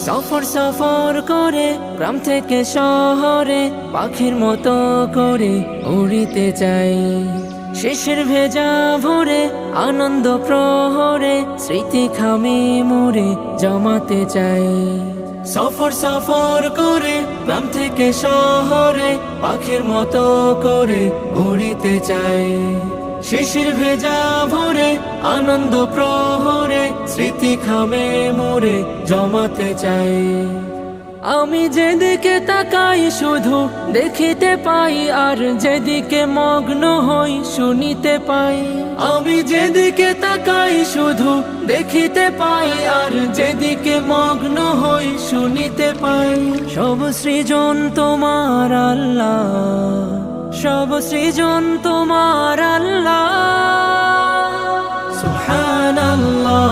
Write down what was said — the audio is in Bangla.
সফর সফর করে গ্রাম থেকে শহরে পাখির মতো করে উড়িতে চাই। শিশির ভেজা ভোরে আনন্দ প্রহরে স্মৃতি খামে মোরে জমাতে চাই। সফর সফর করে গ্রাম থেকে শহরে পাখির মতো করে উড়িতে চাই। শিশির ভেজা ভোরে আনন্দ প্রহরে স্মৃতি খামে মোরে জমাতে চাই। আমি যেদিকে তাকাই শুধু দেখিতে পাই, আর যেদিকে মগ্ন হই শুনিতে পাই। আমি যেদিকে তাকাই শুধু দেখিতে পাই, আর যেদিকে মগ্ন হই শুনিতে পাই। সব সৃজন তোমার আল্লাহ, সব সৃজন তোমার আল্লাহ। সুবহানাল্লাহ